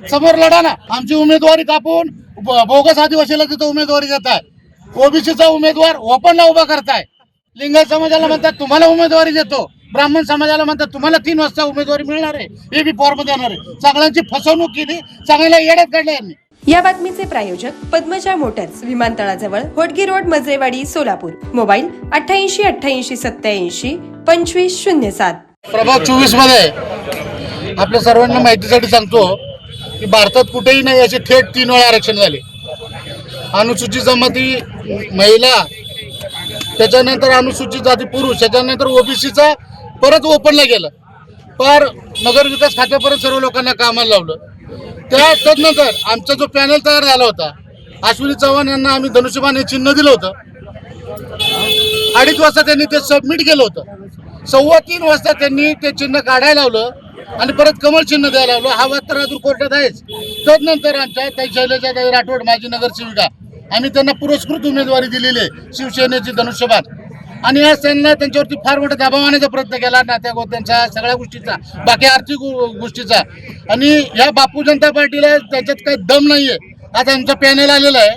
समोर लढा ना. आमची उमेदवारी कापून बोगस आदिवासीला तिथं उमेदवारी देताय. ओबीसीचा उमेदवार ओपनला उभा करताय. लिंगायत समाजाला म्हणतात तुम्हाला उमेदवारी देतो, ब्राह्मण समाजाला म्हणतात तुम्हाला 3 वाजता उमेदवारी मिळणार आहे, हे बी फॉर्म देणार आहे. सगळ्यांची फसवणूक केली, सगळ्याला येड्यात काढले यांनी. या बातमीचे प्रायोजक पद्मजा मोटर्स, विमानतळाजवळ, होटगी रोड, मजरेवाडी, सोलापूर. मोबाईल 88 88 87 25 07. प्रभाग 24 मध्ये आपल्या सर्वांना माहितीसाठी सांगतो की भारतात कुठेही नाही असे थेट 3 वेळा आरक्षण झाले. अनुसूचित जमाती महिला, त्याच्यानंतर अनुसूचित जाती पुरुष, त्याच्यानंतर ओबीसीचा परत ओपनला गेलं. पर नगर विकास खात्यापर्यंत सर्व लोकांना कामाला लावलं. त्यानंतर आमचा जो पॅनल तयार झाला होता, अश्विनी चव्हाण यांना आम्ही धनुष्यबाण हे चिन्ह दिलं होतं. 2:30 वाजता त्यांनी ते सबमिट केलं होतं. 3:15 वाजता त्यांनी ते चिन्ह काढायला लावलं आणि परत कमळ चिन्ह द्यायला लावलं. हा वाद तर अजून कोर्टात आहेच. त्यानंतर आमच्या ताई शैलजाताई राठोड, माजी नगरसेविका, आम्ही त्यांना पुरस्कृत उमेदवारी दिलेली आहे, शिवसेनेची धनुष्यबाण. आणि आज त्यांना त्यांच्यावरती फार मोठा दबाव आणण्याचा प्रयत्न केला, नात्या गोत्यांचा, सगळ्या गोष्टीचा, बाकी आर्थिक गोष्टीचा. आणि या बापू जनता पार्टीला त्याच्यात काही दम नाहीये. आज आमचा पॅनल आलेला आहे,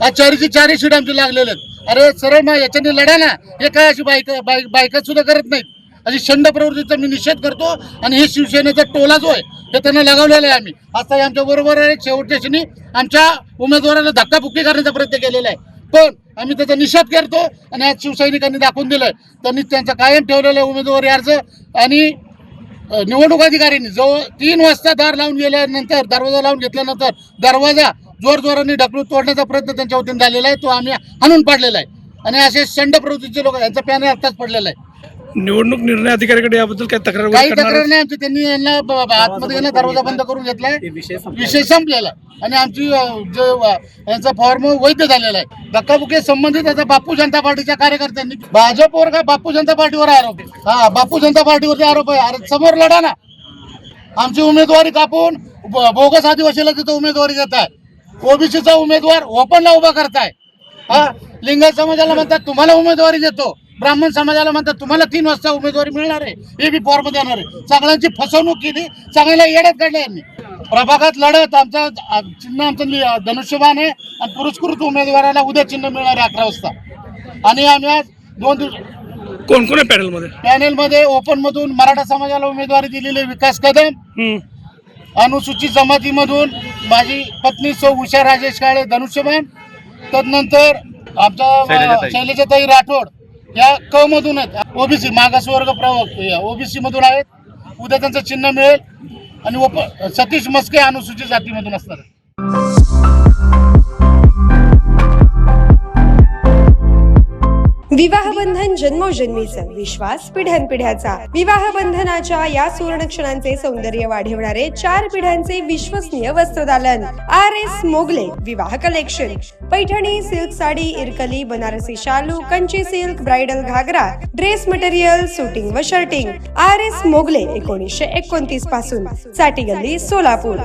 आज 4ची सीट आमची लागलेले आहेत. अरे सरळ मग याच्याने लढा ना. हे काय अशी बायका सुद्धा करत नाहीत. अशी षंड प्रवृत्तीचा मी निषेध करतो. आणि हे शिवसेनेचा टोला जो आहे हे त्यांना लगावलेला आहे. आम्ही आता आमच्या बरोबर आहे, शेवटच्या क्षणी आमच्या उमेदवाराला धक्काबुक्की करण्याचा प्रयत्न केलेला आहे, पण आम्ही त्याचा निषेध करतो. आणि आज शिवसैनिकांनी दाखवून दिलंय, त्यांनी त्यांचा कायम ठेवलेला उमेदवारी अर्ज आणि निवडणूक अधिकाऱ्यांनी जो 3 वाजता दार लावून गेल्यानंतर, दरवाजा लावून घेतल्यानंतर दरवाजा जोराने ढकलून तोडण्याचा प्रयत्न त्यांच्या वतीने झालेला आहे, तो आम्ही हाणून पाडलेला आहे. आणि असे षंड प्रवृत्तीचे लोक, यांचा पॅनल आत्ताच पडलेला आहे. निवडणूक निर्णय अधिकाऱ्याकडे याबद्दल काही तक्रार नाही आमची. त्यांनी यांना आतमध्ये यांना दरवाजा बंद करून घेतलाय, विषय संपलेला. आणि आमची यांचा फॉर्म वैध झालेला आहे. धक्काबुक्की संबंधित आता बापू जनता पार्टीच्या कार्यकर्त्यांनी, भाजपवर का बापू जनता पार्टीवर आरोप आहे. हा, बापू जनता पार्टीवरती आरोप आहे. अरे समोर लढा ना. आमची उमेदवारी कापून बोगस आदिवासीला तिथं उमेदवारी देताय. ओबीसीचा उमेदवार ओपनला उभा करताय. हा, लिंगायत समाजाला म्हणतात तुम्हाला उमेदवारी देतो, ब्राह्मण समाजाला म्हणतात तुम्हाला 3 वाजता उमेदवारी मिळणार आहे, हे बी फॉर्म देणार आहे. सगळ्यांची फसवणूक केली, सगळ्याला येड्यात काढले यांनी. प्रभागात लढत आमचा चिन्ह, आमचं धनुष्यबाण आहे. आणि पुरस्कृत उमेदवाराला उद्या चिन्ह मिळणार आहे 11 वाजता. आणि आम्ही आज 2 दिवस कोण कोण आहे पॅनेलमध्ये ओपन मधून मराठा समाजाला उमेदवारी दिलेली विकास कदम, अनुसूचित जमातीमधून माझी पत्नी सौ उषा राजेश काळे धनुष्यबाण, तदनंतर आमच्या शैलजाताई राठोड या क मधून आहेत. ओबीसी मागासवर्ग प्रवर्ग ओबीसी मधून आहेत. उद्या त्यांचं चिन्ह मिळेल. आणि सतीश मस्के अनुसूचित जातीमधून असणार. विवाह बंधन जन्मोजन्मीचं, विश्वास पिढ्यानपिढ्याचा. विवाह बंधनाच्या या सुवर्ण क्षणांचे सौंदर्य वाढवणारे 4 पिढ्यांचे विश्वसनीय वस्त्रदालन RS मोगले विवाह कलेक्शन. पैठणी, सिल्क साडी, इरकली, बनारसी शालू, कंची सिल्क, ब्राइडल घागरा, ड्रेस मटेरियल, सुटिंग व शर्टिंग. RS मोगले 1929 पासून, चाटी गल्ली, सोलापूर.